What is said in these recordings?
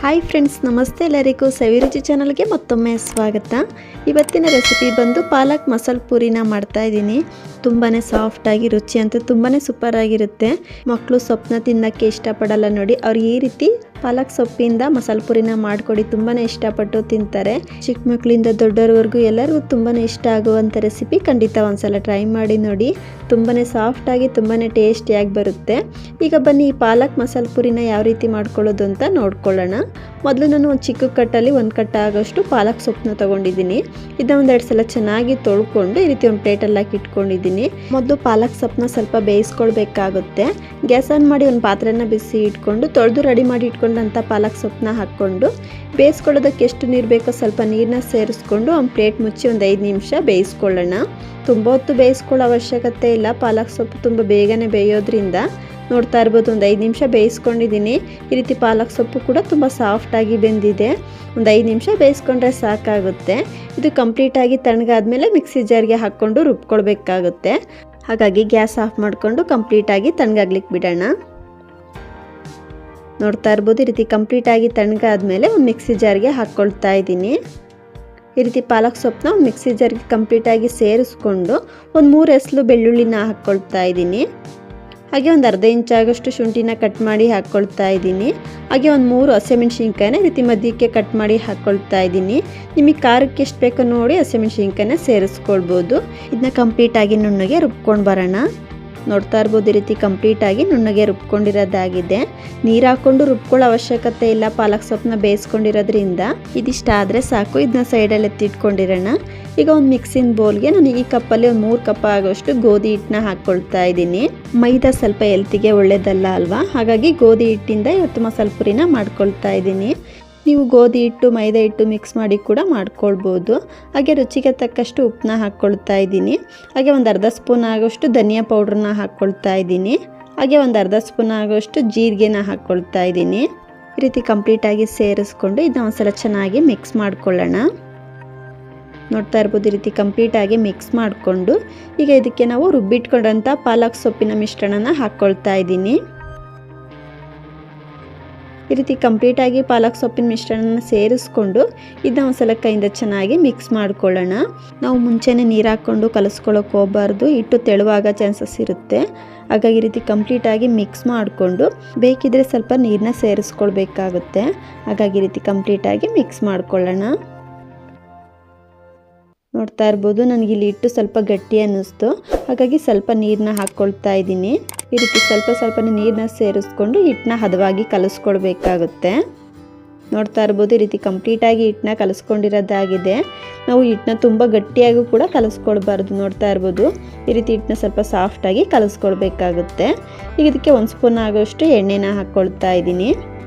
Hi friends, ನಮಸ್ತೆ ಎಲ್ಲರಿಗೂ ಸವಿರುಚಿ ಚಾನಲ್ಗೆ ಮತ್ತೊಮ್ಮೆ ಸ್ವಾಗತ. ಇವತ್ತಿನ ರೆಸಿಪಿ ಬಂದು ಪಾಲಕ್ ಮಸಾಲ ಪೂರಿನ ಮಾಡ್ತಾ ಇದ್ದೀನಿ. ತುಂಬಾ ಸಾಫ್ಟಾಗಿ ರುಚಿ ಅಂತೂ ತುಂಬಾ ಸೂಪರ್ ಆಗಿರುತ್ತೆ. ಮಕ್ಕಳು ಸೊಪ್ಪನ್ನ ತಿನ್ನೋಕ್ಕೆ ಇಷ್ಟಪಡಲ್ಲ ನೋಡಿ, ಅವ್ರಿಗೆ ಈ ರೀತಿ ಪಾಲಕ್ ಸೊಪ್ಪಿಂದ ಮಸಾಲ ಪೂರಿನ ಮಾಡಿಕೊಡಿ, ತುಂಬಾ ಇಷ್ಟಪಟ್ಟು ತಿಂತಾರೆ. ಚಿಕ್ಕ ಮಕ್ಕಳಿಂದ ದೊಡ್ಡವರೆಗೂ ಎಲ್ಲರಿಗೂ ತುಂಬಾ ಇಷ್ಟ ಆಗುವಂಥ ರೆಸಿಪಿ. ಖಂಡಿತ ಒಂದ್ಸಲ ಟ್ರೈ ಮಾಡಿ ನೋಡಿ, ತುಂಬಾ ಸಾಫ್ಟಾಗಿ ತುಂಬಾ ಟೇಸ್ಟಿಯಾಗಿ ಬರುತ್ತೆ. ಈಗ ಬನ್ನಿ ಈ ಪಾಲಕ್ ಮಸಾಲ ಪೂರಿನ ಯಾವ ರೀತಿ ಮಾಡ್ಕೊಳ್ಳೋದು ಅಂತ ನೋಡ್ಕೊಳ್ಳೋಣ. ಮೊದಲು ನಾನು ಒಂದು ಚಿಕ್ಕ ಕಟ್ಟಲ್ಲಿ ಒಂದು ಕಟ್ಟ ಆಗೋಷ್ಟು ಪಾಲಕ್ ಸೊಪ್ಪನ್ನ ತೊಗೊಂಡಿದ್ದೀನಿ. ಇದನ್ನ ಒಂದೆರಡು ಸಲ ಚೆನ್ನಾಗಿ ತೊಳ್ಕೊಂಡು ಈ ರೀತಿ ಒಂದು ಪ್ಲೇಟಲ್ಲಿ ಹಾಕಿ ಇಟ್ಕೊಂಡಿದ್ದೀನಿ. ಮೊದಲು ಪಾಲಕ್ ಸೊಪ್ಪನ್ನ ಸ್ವಲ್ಪ ಬೇಯಿಸ್ಕೊಳ್ಬೇಕಾಗುತ್ತೆ. ಗ್ಯಾಸ್ ಆನ್ ಮಾಡಿ ಒಂದು ಪಾತ್ರೆನ ಬಿಸಿ ಇಟ್ಕೊಂಡು ತೊಳೆದು ರೆಡಿ ಮಾಡಿ ಇಟ್ಕೊಂಡಂಥ ಪಾಲಕ್ ಸೊಪ್ಪನ್ನ ಹಾಕ್ಕೊಂಡು ಬೇಯಿಸ್ಕೊಳ್ಳೋದಕ್ಕೆ ಎಷ್ಟು ನೀರು ಬೇಕೋ ಸ್ವಲ್ಪ ನೀರನ್ನ ಸೇರಿಸ್ಕೊಂಡು ಒಂದು ಪ್ಲೇಟ್ ಮುಚ್ಚಿ ಒಂದು 5 ನಿಮಿಷ ಬೇಯಿಸ್ಕೊಳ್ಳೋಣ. ತುಂಬ ಹೊತ್ತು ಬೇಯಿಸ್ಕೊಳ್ಳೋ ಅವಶ್ಯಕತೆ ಇಲ್ಲ, ಪಾಲಕ್ ಸೊಪ್ಪು ತುಂಬ ಬೇಗನೆ ಬೇಯೋದ್ರಿಂದ. ನೋಡ್ತಾ ಇರ್ಬೋದು, ಒಂದು 5 ನಿಮಿಷ ಬೇಯಿಸ್ಕೊಂಡಿದ್ದೀನಿ. ಈ ರೀತಿ ಪಾಲಕ್ ಸೊಪ್ಪು ಕೂಡ ತುಂಬ ಸಾಫ್ಟಾಗಿ ಬೆಂದಿದೆ. ಒಂದು 5 ನಿಮಿಷ ಬೇಯಿಸ್ಕೊಂಡ್ರೆ ಸಾಕಾಗುತ್ತೆ. ಇದು ಕಂಪ್ಲೀಟಾಗಿ ತಣ್ಣಗಾದ್ಮೇಲೆ ಮಿಕ್ಸಿ ಜಾರ್ಗೆ ಹಾಕ್ಕೊಂಡು ರುಬ್ಕೊಳ್ಬೇಕಾಗುತ್ತೆ. ಹಾಗಾಗಿ ಗ್ಯಾಸ್ ಆಫ್ ಮಾಡಿಕೊಂಡು ಕಂಪ್ಲೀಟಾಗಿ ತಣ್ಣಗಾಗ್ಲಿಕ್ಕೆ ಬಿಡೋಣ. ನೋಡ್ತಾ ಇರ್ಬೋದು, ಈ ರೀತಿ ಕಂಪ್ಲೀಟಾಗಿ ತಣ್ಣಗಾದ್ಮೇಲೆ ಒಂದು ಮಿಕ್ಸಿ ಜಾರ್ಗೆ ಹಾಕ್ಕೊಳ್ತಾ ಇದ್ದೀನಿ. ಈ ರೀತಿ ಪಾಲಕ್ ಸೊಪ್ಪನ್ನ ಒಂದು ಮಿಕ್ಸಿ ಜಾರ್ಗೆ ಕಂಪ್ಲೀಟಾಗಿ ಸೇರಿಸ್ಕೊಂಡು ಒಂದು 3 ಎಸಳು ಬೆಳ್ಳುಳ್ಳಿನ ಹಾಕ್ಕೊಳ್ತಾ ಇದ್ದೀನಿ. ಹಾಗೆ ಒಂದು ಅರ್ಧ ಇಂಚಾಗಷ್ಟು ಶುಂಠಿನ ಕಟ್ ಮಾಡಿ ಹಾಕ್ಕೊಳ್ತಾ ಇದ್ದೀನಿ. ಹಾಗೆ ಒಂದು 3 ಹಸಿಮೆಣ್ಸಿನ್ಕಾಯಿನ ಈ ರೀತಿ ಮಧ್ಯಕ್ಕೆ ಕಟ್ ಮಾಡಿ ಹಾಕ್ಕೊಳ್ತಾ ಇದ್ದೀನಿ. ನಿಮಗೆ ಖಾರಕ್ಕೆ ಎಷ್ಟು ಬೇಕೋ ನೋಡಿ ಹಸಿಮೆಣ್ಸಿನ್ಕಾಯಿನ ಸೇರಿಸ್ಕೊಳ್ಬೋದು. ಇದನ್ನ ಕಂಪ್ಲೀಟಾಗಿ ನುಣ್ಣಗೆ ರುಬ್ಕೊಂಡು ಬರೋಣ. ನೋಡ್ತಾ ಇರ್ಬೋದು, ಈ ರೀತಿ ಕಂಪ್ಲೀಟಾಗಿ ನುಣ್ಣಗೆ ರುಬ್ಕೊಂಡಿರೋದಾಗಿದೆ. ನೀರು ಹಾಕ್ಕೊಂಡು ರುಬ್ಕೊಳ್ಳೋ ಅವಶ್ಯಕತೆ ಇಲ್ಲ, ಪಾಲಕ್ ಸೊಪ್ಪನ್ನ ಬೇಯಿಸ್ಕೊಂಡಿರೋದ್ರಿಂದ. ಇದಿಷ್ಟಾದರೆ ಸಾಕು. ಇದನ್ನ ಸೈಡಲ್ಲಿ ಎತ್ತಿಟ್ಕೊಂಡಿರೋಣ. ಈಗ ಒಂದು ಮಿಕ್ಸಿನ ಬೌಲ್ಗೆ ನಾನು ಈ ಕಪ್ಪಲ್ಲಿ ಒಂದು 3 ಕಪ್ ಆಗೋಷ್ಟು ಗೋಧಿ ಹಿಟ್ಟನ್ನ ಹಾಕ್ಕೊಳ್ತಾ ಇದ್ದೀನಿ. ಮೈದಾ ಸ್ವಲ್ಪ ಹೆಲ್ತಿಗೆ ಒಳ್ಳೇದಲ್ಲ ಅಲ್ವಾ, ಹಾಗಾಗಿ ಗೋಧಿ ಹಿಟ್ಟಿಂದ ಇವತ್ತು ಮಸಾಲ ಪೂರಿನ ಮಾಡ್ಕೊಳ್ತಾ ಇದ್ದೀನಿ. ನೀವು ಗೋಧಿ ಹಿಟ್ಟು ಮೈದಾ ಹಿಟ್ಟು ಮಿಕ್ಸ್ ಮಾಡಿ ಕೂಡ ಮಾಡ್ಕೊಳ್ಬೋದು. ಹಾಗೆ ರುಚಿಗೆ ತಕ್ಕಷ್ಟು ಉಪ್ಪನ್ನ ಹಾಕ್ಕೊಳ್ತಾ ಇದ್ದೀನಿ. ಹಾಗೆ ಒಂದು ಅರ್ಧ ಸ್ಪೂನ್ ಆಗೋಷ್ಟು ಧನಿಯಾ ಪೌಡ್ರನ್ನ ಹಾಕ್ಕೊಳ್ತಾ ಇದ್ದೀನಿ. ಹಾಗೆ ಒಂದು ಅರ್ಧ ಸ್ಪೂನ್ ಆಗೋಷ್ಟು ಜೀರಿಗೆನ ಹಾಕ್ಕೊಳ್ತಾ ಇದ್ದೀನಿ. ಈ ರೀತಿ ಕಂಪ್ಲೀಟಾಗಿ ಸೇರಿಸ್ಕೊಂಡು ಇದನ್ನ ಒಂದ್ಸಲ ಚೆನ್ನಾಗಿ ಮಿಕ್ಸ್ ಮಾಡ್ಕೊಳ್ಳೋಣ. ನೋಡ್ತಾ ಇರ್ಬೋದು, ಈ ರೀತಿ ಕಂಪ್ಲೀಟಾಗಿ ಮಿಕ್ಸ್ ಮಾಡಿಕೊಂಡು ಈಗ ಇದಕ್ಕೆ ನಾವು ರುಬ್ಬಿಟ್ಕೊಂಡಂಥ ಪಾಲಕ್ ಸೊಪ್ಪಿನ ಮಿಶ್ರಣನ ಹಾಕ್ಕೊಳ್ತಾ ಇದ್ದೀನಿ. ಈ ರೀತಿ ಕಂಪ್ಲೀಟಾಗಿ ಪಾಲಕ್ ಸೊಪ್ಪಿನ ಮಿಶ್ರಣನ ಸೇರಿಸ್ಕೊಂಡು ಇದನ್ನ ಒಂದ್ಸಲ ಕೈಯಿಂದ ಚೆನ್ನಾಗಿ ಮಿಕ್ಸ್ ಮಾಡ್ಕೊಳ್ಳೋಣ. ನಾವು ಮುಂಚೆನೇ ನೀರು ಹಾಕ್ಕೊಂಡು ಕಲಿಸ್ಕೊಳ್ಳೋಕೆ ಹೋಗಬಾರ್ದು, ಹಿಟ್ಟು ತೆಳುವಾಗ ಚಾನ್ಸಸ್ ಇರುತ್ತೆ. ಹಾಗಾಗಿ ಈ ರೀತಿ ಕಂಪ್ಲೀಟಾಗಿ ಮಿಕ್ಸ್ ಮಾಡಿಕೊಂಡು ಬೇಕಿದ್ರೆ ಸ್ವಲ್ಪ ನೀರನ್ನ ಸೇರಿಸ್ಕೊಳ್ಬೇಕಾಗುತ್ತೆ. ಹಾಗಾಗಿ ಈ ರೀತಿ ಕಂಪ್ಲೀಟಾಗಿ ಮಿಕ್ಸ್ ಮಾಡ್ಕೊಳ್ಳೋಣ. ನೋಡ್ತಾ ಇರ್ಬೋದು, ನನಗಿಲ್ಲಿ ಹಿಟ್ಟು ಸ್ವಲ್ಪ ಗಟ್ಟಿ ಅನ್ನಿಸ್ತು, ಹಾಗಾಗಿ ಸ್ವಲ್ಪ ನೀರನ್ನ ಹಾಕ್ಕೊಳ್ತಾ ಇದ್ದೀನಿ. ಈ ರೀತಿ ಸ್ವಲ್ಪ ನೀರನ್ನ ಸೇರಿಸ್ಕೊಂಡು ಹಿಟ್ಟನ್ನ ಹದವಾಗಿ ಕಲಿಸ್ಕೊಳ್ಬೇಕಾಗುತ್ತೆ. ನೋಡ್ತಾ ಇರ್ಬೋದು, ಈ ರೀತಿ ಕಂಪ್ಲೀಟಾಗಿ ಹಿಟ್ಟನ್ನ ಕಲಿಸ್ಕೊಂಡಿರೋದಾಗಿದೆ. ನಾವು ಹಿಟ್ಟನ್ನ ತುಂಬ ಗಟ್ಟಿಯಾಗೂ ಕೂಡ ಕಲಿಸ್ಕೊಳ್ಬಾರ್ದು. ನೋಡ್ತಾ ಇರ್ಬೋದು, ಈ ರೀತಿ ಹಿಟ್ಟನ್ನ ಸ್ವಲ್ಪ ಸಾಫ್ಟಾಗಿ ಕಲಿಸ್ಕೊಳ್ಬೇಕಾಗುತ್ತೆ. ಈಗ ಇದಕ್ಕೆ 1 ಸ್ಪೂನ್ ಆಗೋಷ್ಟು ಎಣ್ಣೆನ ಹಾಕ್ಕೊಳ್ತಾ ಇದ್ದೀನಿ.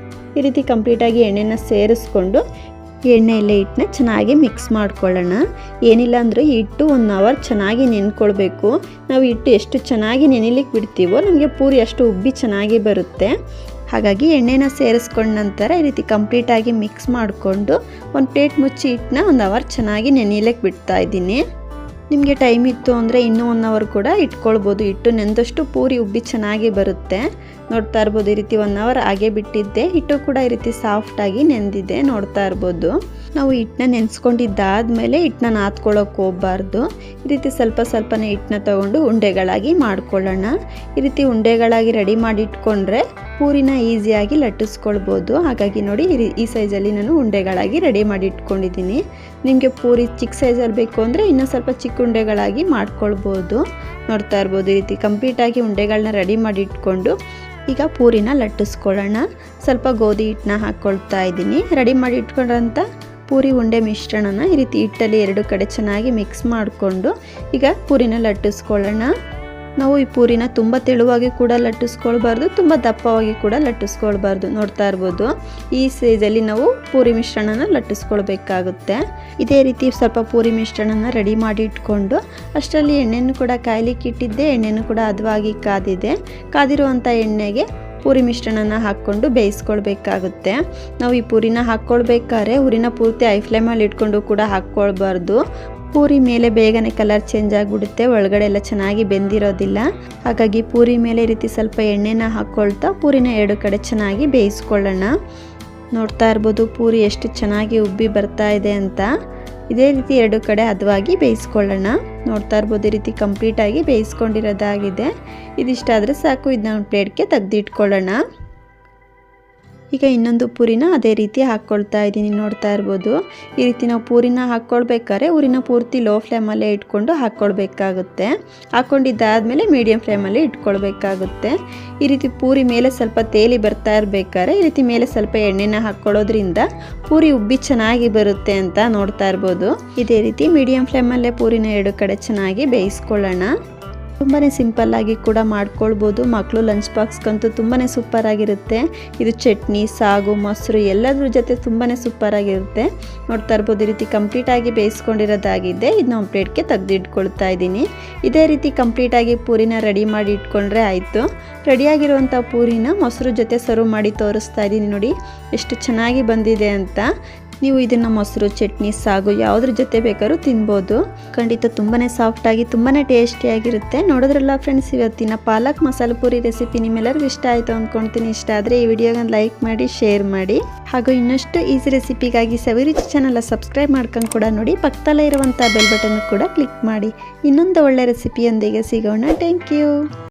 ಈ ರೀತಿ ಕಂಪ್ಲೀಟಾಗಿ ಎಣ್ಣೆನ ಸೇರಿಸ್ಕೊಂಡು ಎಣ್ಣೆಯಲ್ಲೇ ಹಿಟ್ಟನ್ನ ಚೆನ್ನಾಗಿ ಮಿಕ್ಸ್ ಮಾಡ್ಕೊಳ್ಳೋಣ. ಏನಿಲ್ಲ ಅಂದರೆ ಹಿಟ್ಟು 1 ಅವರ್ ಚೆನ್ನಾಗಿ ನೆನ್ಕೊಳ್ಬೇಕು. ನಾವು ಹಿಟ್ಟು ಎಷ್ಟು ಚೆನ್ನಾಗಿ ನೆನಿಲಿಕ್ಕೆ ಬಿಡ್ತೀವೋ ನಮಗೆ ಪೂರಿ ಅಷ್ಟು ಉಬ್ಬಿ ಚೆನ್ನಾಗಿ ಬರುತ್ತೆ. ಹಾಗಾಗಿ ಎಣ್ಣೆನ ಸೇರಿಸ್ಕೊಂಡ ನಂತರ ಈ ರೀತಿ ಕಂಪ್ಲೀಟಾಗಿ ಮಿಕ್ಸ್ ಮಾಡಿಕೊಂಡು ಒಂದು ಪ್ಲೇಟ್ ಮುಚ್ಚಿ ಹಿಟ್ಟನ್ನ 1 ಅವರ್ ಚೆನ್ನಾಗಿ ನೆನೆಯಲಿಕ್ಕೆ ಬಿಡ್ತಾ ಇದ್ದೀನಿ. ನಿಮಗೆ ಟೈಮ್ ಇತ್ತು ಅಂದರೆ ಇನ್ನೂ 1 ಅವರ್ ಕೂಡ ಇಟ್ಕೊಳ್ಬೋದು. ಹಿಟ್ಟು ನೆಂದಷ್ಟು ಪೂರಿ ಉಬ್ಬಿ ಚೆನ್ನಾಗಿ ಬರುತ್ತೆ. ನೋಡ್ತಾ ಇರ್ಬೋದು, ಈ ರೀತಿ 1 ಅವರ್ ಹಾಗೆ ಬಿಟ್ಟಿದ್ದೆ. ಹಿಟ್ಟು ಕೂಡ ಈ ರೀತಿ ಸಾಫ್ಟಾಗಿ ನೆಂದಿದೆ. ನೋಡ್ತಾ ಇರ್ಬೋದು, ನಾವು ಹಿಟ್ಟನ್ನ ನೆನೆಸ್ಕೊಂಡಿದ್ದಾದಮೇಲೆ ಹಿಟ್ಟನ್ನ ನಾದ್ಕೊಳ್ಳೋಕೆ ಹೋಗಬಾರ್ದು. ಈ ರೀತಿ ಸ್ವಲ್ಪನೇ ಹಿಟ್ಟನ್ನ ತೊಗೊಂಡು ಉಂಡೆಗಳಾಗಿ ಮಾಡ್ಕೊಳ್ಳೋಣ. ಈ ರೀತಿ ಉಂಡೆಗಳಾಗಿ ರೆಡಿ ಮಾಡಿ ಇಟ್ಕೊಂಡ್ರೆ ಪೂರಿನ ಈಸಿಯಾಗಿ ಲಟ್ಟಿಸ್ಕೊಳ್ಬೋದು. ಹಾಗಾಗಿ ನೋಡಿ, ಈ ಸೈಜಲ್ಲಿ ನಾನು ಉಂಡೆಗಳಾಗಿ ರೆಡಿ ಮಾಡಿ ಇಟ್ಕೊಂಡಿದ್ದೀನಿ. ನಿಮಗೆ ಪೂರಿ ಚಿಕ್ಕ ಸೈಜಲ್ಲಿ ಬೇಕು ಅಂದರೆ ಇನ್ನೂ ಸ್ವಲ್ಪ ಚಿಕ್ಕ ಉಂಡೆಗಳಾಗಿ ಮಾಡ್ಕೊಳ್ಬೋದು. ನೋಡ್ತಾ ಇರ್ಬೋದು, ಈ ರೀತಿ ಕಂಪ್ಲೀಟಾಗಿ ಉಂಡೆಗಳನ್ನ ರೆಡಿ ಮಾಡಿ ಇಟ್ಕೊಂಡು ಈಗ ಪೂರಿನ ಲಟ್ಟಿಸ್ಕೊಳ್ಳೋಣ. ಸ್ವಲ್ಪ ಗೋಧಿ ಹಿಟ್ಟನ್ನ ಹಾಕ್ಕೊಳ್ತಾ ಇದ್ದೀನಿ. ರೆಡಿ ಮಾಡಿ ಇಟ್ಕೊಂಡ್ರಂಥ ಪೂರಿ ಉಂಡೆ ಮಿಶ್ರಣನ ಈ ರೀತಿ ಹಿಟ್ಟಲ್ಲಿ 2 ಕಡೆ ಚೆನ್ನಾಗಿ ಮಿಕ್ಸ್ ಮಾಡಿಕೊಂಡು ಈಗ ಪೂರಿನ ಲಟ್ಟಿಸ್ಕೊಳ್ಳೋಣ. ನಾವು ಈ ಪೂರಿನ ತುಂಬ ತೆಳುವಾಗಿ ಕೂಡ ಲಟ್ಟಿಸ್ಕೊಳ್ಬಾರ್ದು, ತುಂಬ ದಪ್ಪವಾಗಿ ಕೂಡ ಲಟ್ಟಿಸ್ಕೊಳ್ಬಾರ್ದು. ನೋಡ್ತಾ ಇರ್ಬೋದು, ಈ ಸೈಜಲ್ಲಿ ನಾವು ಪೂರಿ ಮಿಶ್ರಣನ ಲಟ್ಟಿಸ್ಕೊಳ್ಬೇಕಾಗುತ್ತೆ. ಇದೇ ರೀತಿ ಸ್ವಲ್ಪ ಪೂರಿ ಮಿಶ್ರಣನ ರೆಡಿ ಮಾಡಿ ಇಟ್ಕೊಂಡು ಅಷ್ಟರಲ್ಲಿ ಎಣ್ಣೆನೂ ಕೂಡ ಕಾಯ್ಲಿಕ್ಕೆ ಇಟ್ಟಿದ್ದೆ. ಎಣ್ಣೆನೂ ಕೂಡ ಹದವಾಗಿ ಕಾದಿದೆ. ಕಾದಿರುವಂಥ ಎಣ್ಣೆಗೆ ಪೂರಿ ಮಿಶ್ರಣನ ಹಾಕ್ಕೊಂಡು ಬೇಯಿಸ್ಕೊಳ್ಬೇಕಾಗುತ್ತೆ. ನಾವು ಈ ಪೂರಿನ ಹಾಕ್ಕೊಳ್ಬೇಕಾದ್ರೆ ಉರಿನ ಪೂರ್ತಿ ಹೈ ಫ್ಲೇಮಲ್ಲಿ ಇಟ್ಕೊಂಡು ಕೂಡ ಹಾಕ್ಕೊಳ್ಬಾರ್ದು. ಪೂರಿ ಮೇಲೆ ಬೇಗನೆ ಕಲರ್ ಚೇಂಜ್ ಆಗಿಬಿಡುತ್ತೆ, ಒಳಗಡೆ ಎಲ್ಲ ಚೆನ್ನಾಗಿ ಬೆಂದಿರೋದಿಲ್ಲ. ಹಾಗಾಗಿ ಪೂರಿ ಮೇಲೆ ಈ ರೀತಿ ಸ್ವಲ್ಪ ಎಣ್ಣೆನ ಹಾಕ್ಕೊಳ್ತಾ ಪೂರಿನ 2 ಕಡೆ ಚೆನ್ನಾಗಿ ಬೇಯಿಸ್ಕೊಳ್ಳೋಣ. ನೋಡ್ತಾ ಇರ್ಬೋದು ಪೂರಿ ಎಷ್ಟು ಚೆನ್ನಾಗಿ ಉಬ್ಬಿ ಬರ್ತಾ ಇದೆ ಅಂತ. ಇದೇ ರೀತಿ ಎರಡು ಕಡೆ ಹದವಾಗಿ ಬೇಯಿಸ್ಕೊಳ್ಳೋಣ. ನೋಡ್ತಾ ಇರ್ಬೋದು ಈ ರೀತಿ ಕಂಪ್ಲೀಟಾಗಿ ಬೇಯಿಸ್ಕೊಂಡಿರೋದಾಗಿದೆ. ಇದಿಷ್ಟಾದರೆ ಸಾಕು. ಇದನ್ನ ಒಂದು ಪ್ಲೇಟ್ಗೆ ತೆಗೆದಿಟ್ಕೊಳ್ಳೋಣ. ಈಗ ಇನ್ನೊಂದು ಪೂರಿನ ಅದೇ ರೀತಿ ಹಾಕ್ಕೊಳ್ತಾ ಇದ್ದೀನಿ. ನೋಡ್ತಾ ಇರ್ಬೋದು ಈ ರೀತಿ ನಾವು ಪೂರಿನ ಹಾಕ್ಕೊಳ್ಬೇಕಾದ್ರೆ ಊರಿನ ಪೂರ್ತಿ ಲೋ ಫ್ಲೇಮಲ್ಲೇ ಇಟ್ಕೊಂಡು ಹಾಕ್ಕೊಳ್ಬೇಕಾಗುತ್ತೆ. ಹಾಕ್ಕೊಂಡಿದ್ದಾದಮೇಲೆ ಮೀಡಿಯಮ್ ಫ್ಲೇಮಲ್ಲಿ ಇಟ್ಕೊಳ್ಬೇಕಾಗುತ್ತೆ. ಈ ರೀತಿ ಪೂರಿ ಮೇಲೆ ಸ್ವಲ್ಪ ತೇಲಿ ಬರ್ತಾ ಇರಬೇಕಾದ್ರೆ ಈ ರೀತಿ ಮೇಲೆ ಸ್ವಲ್ಪ ಎಣ್ಣೆನ ಹಾಕ್ಕೊಳ್ಳೋದ್ರಿಂದ ಪೂರಿ ಉಬ್ಬಿ ಚೆನ್ನಾಗಿ ಬರುತ್ತೆ ಅಂತ ನೋಡ್ತಾ ಇರ್ಬೋದು. ಇದೇ ರೀತಿ ಮೀಡಿಯಮ್ ಫ್ಲೇಮಲ್ಲೇ ಪೂರಿನ ಎರಡು ಕಡೆ ಚೆನ್ನಾಗಿ ಬೇಯಿಸ್ಕೊಳ್ಳೋಣ. ತುಂಬಾ ಸಿಂಪಲ್ಲಾಗಿ ಕೂಡ ಮಾಡ್ಕೊಳ್ಬೋದು. ಮಕ್ಕಳು ಲಂಚ್ ಬಾಕ್ಸ್ಗಂತೂ ತುಂಬಾ ಸೂಪರಾಗಿರುತ್ತೆ. ಇದು ಚಟ್ನಿ, ಸಾಗು, ಮೊಸರು ಎಲ್ಲದ್ರ ಜೊತೆ ತುಂಬಾ ಸೂಪರಾಗಿರುತ್ತೆ. ನೋಡ್ತಾ ಇರ್ಬೋದು ಈ ರೀತಿ ಕಂಪ್ಲೀಟಾಗಿ ಬೇಯಿಸ್ಕೊಂಡಿರೋದಾಗಿದೆ. ಇದನ್ನ ಒಂದು ಪ್ಲೇಟ್ಗೆ ತೆಗೆದಿಟ್ಕೊಳ್ತಾ ಇದ್ದೀನಿ. ಇದೇ ರೀತಿ ಕಂಪ್ಲೀಟಾಗಿ ಪೂರಿನ ರೆಡಿ ಮಾಡಿ ಇಟ್ಕೊಂಡ್ರೆ ಆಯಿತು. ರೆಡಿಯಾಗಿರುವಂಥ ಪೂರಿನ ಮೊಸರು ಜೊತೆ ಸರ್ವ್ ಮಾಡಿ ತೋರಿಸ್ತಾ ಇದ್ದೀನಿ. ನೋಡಿ ಎಷ್ಟು ಚೆನ್ನಾಗಿ ಬಂದಿದೆ ಅಂತ. ನೀವು ಇದನ್ನು ಮೊಸರು, ಚಟ್ನಿ, ಸಾಗು ಯಾವುದ್ರ ಜೊತೆ ಬೇಕಾದ್ರೂ ತಿನ್ಬೋದು. ಖಂಡಿತ ತುಂಬಾ ಸಾಫ್ಟಾಗಿ ತುಂಬಾ ಟೇಸ್ಟಿಯಾಗಿರುತ್ತೆ. ನೋಡಿದ್ರಲ್ಲ ಫ್ರೆಂಡ್ಸ್, ಇವತ್ತಿನ ಪಾಲಕ್ ಮಸಾಲೆ ಪೂರಿ ರೆಸಿಪಿ ನಿಮ್ಮೆಲ್ಲರಿಗೂ ಇಷ್ಟ ಆಯಿತು ಅಂದ್ಕೊಳ್ತೀನಿ. ಇಷ್ಟ ಆದರೆ ಈ ವಿಡಿಯೋಗೆ ಲೈಕ್ ಮಾಡಿ, ಶೇರ್ ಮಾಡಿ. ಹಾಗೂ ಇನ್ನಷ್ಟು ಈಸಿ ರೆಸಿಪಿಗಾಗಿ ಸವಿರುಚಿ ಚಾನಲ್ ಸಬ್ಸ್ಕ್ರೈಬ್ ಮಾಡ್ಕೊಂಡು ಕೂಡ ನೋಡಿ. ಪಕ್ಕದಲ್ಲೇ ಇರುವಂಥ ಬೆಲ್ ಬಟನ್ ಕೂಡ ಕ್ಲಿಕ್ ಮಾಡಿ. ಇನ್ನೊಂದು ಒಳ್ಳೆ ರೆಸಿಪಿಯೊಂದಿಗೆ ಸಿಗೋಣ. Thank you.